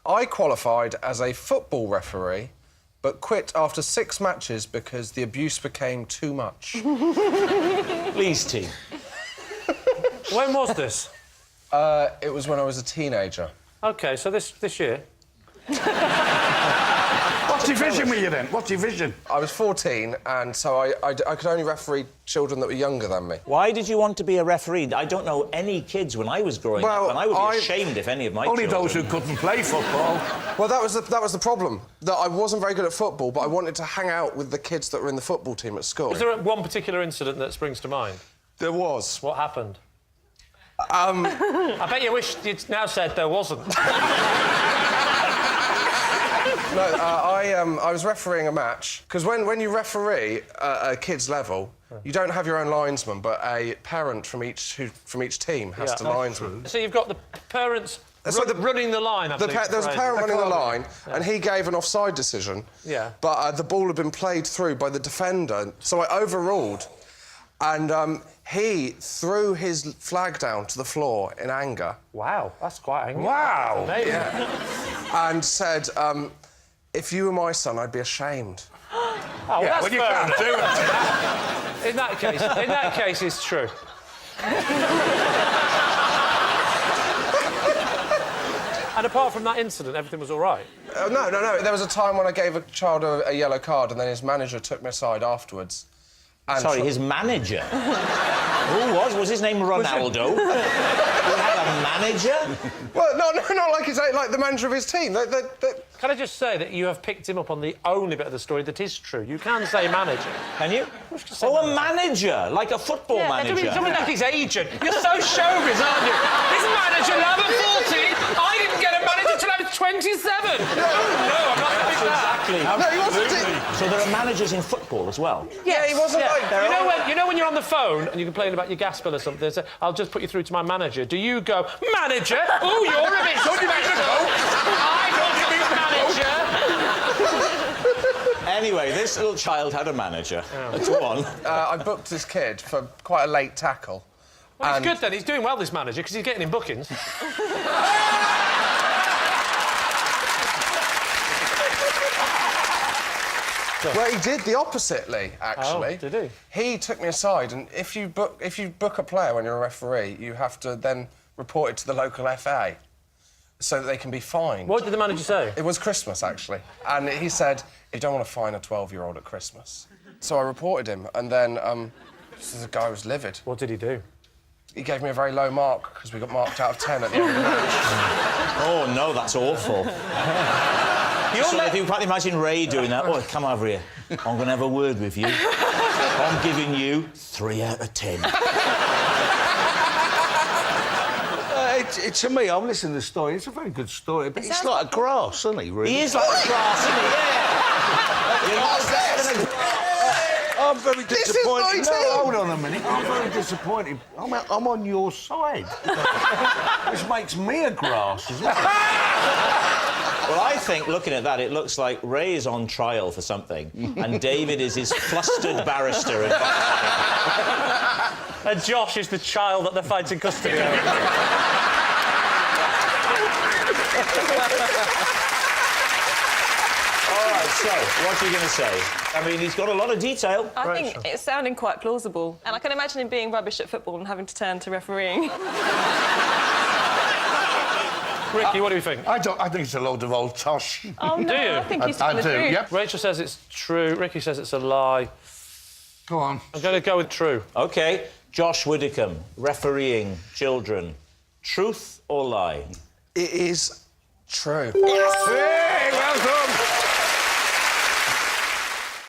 I qualified as a football referee, but quit after 6 matches because the abuse became too much. Lee's team. When was this? It was when I was a teenager. OK, so this year. What division were you in? What division? I was 14, and so I could only referee children that were younger than me. Why did you want to be a referee? I don't know any kids when I was growing up, and I would be ashamed if any of my Only children... those who couldn't play football. Well, that was the problem. That I wasn't very good at football, but I wanted to hang out with the kids that were in the football team at school. Is there one particular incident that springs to mind? There was. What happened? I bet you wish you'd now said there wasn't. No, I was refereeing a match, because when you referee at a kid's level, you don't have your own linesman, but a parent from each team has to linesman. So you've got the parents running the line, I believe. There was a parent running the line, and he gave an offside decision. Yeah. But the ball had been played through by the defender, so I overruled. And he threw his flag down to the floor in anger. Wow, that's quite angry. Wow! Yeah. And said, if you were my son, I'd be ashamed. Oh, Yeah, that's well, you can't do that. In that case, it's true. And apart from that incident, everything was all right? No. There was a time when I gave a child a yellow card, and then his manager took me aside afterwards. And Sorry, his manager? Who was? Was his name Ronaldo? He had a manager? Well, not like the manager of his team. Can I just say that you have picked him up on the only bit of the story that is true? You can say manager. Can you? Oh, a manager, like a football manager. Someone like his agent. You're so showbiz, aren't you? His manager, now I'm 14. I didn't get a manager till I was 27. No, I'm not having that. Exactly. No, he wasn't. So there are managers in football as well? Yeah, he wasn't like... You know when you're on the phone and you're complaining about your gas bill or something, say, I'll just put you through to my manager. Do you go, manager? Oh, you're a bit special. I don't need manager. Anyway, this little child had a manager. Go on. I booked this kid for quite a late tackle. Well, it's good then. He's doing well, this manager, because he's getting in bookings. Well, he did the opposite, Lee, actually. Oh, did he? He took me aside, and if you book a player when you're a referee, you have to then report it to the local FA so that they can be fined. What did the manager say? It was Christmas, actually. And he said, you don't want to fine a 12-year-old at Christmas. So I reported him, and then the guy was livid. What did he do? He gave me a very low mark, because we got marked out of 10 at the end of the match. Oh, no, that's awful. So if you can't imagine Ray doing that, oh, come over here. I'm going to have a word with you. I'm giving you 3 out of 10. To me, I'm listening to the story. It's a very good story, but it's like a grass, isn't he, really? He is like a grass, isn't he? Yeah. I'm very disappointed. This is my team. No, hold on a minute. I'm very disappointed. I'm on your side. This makes me a grass as well. Well, I think, looking at that, it looks like Ray is on trial for something, and David is his flustered barrister. And Josh is the child that they're fighting custody of. All right, so, what are you going to say? I mean, he's got a lot of detail. I think it's sounding quite plausible. And I can imagine him being rubbish at football and having to turn to refereeing. Ricky, what do you think? I think it's a load of old tosh. Oh, no, Do you? I think he's telling the do, truth. yep. Rachel says it's true. Ricky says it's a lie. Go on. I'm going to go with true. OK, Josh Widdicombe, refereeing children. Truth or lie? It is true. Yes! Hey, well done!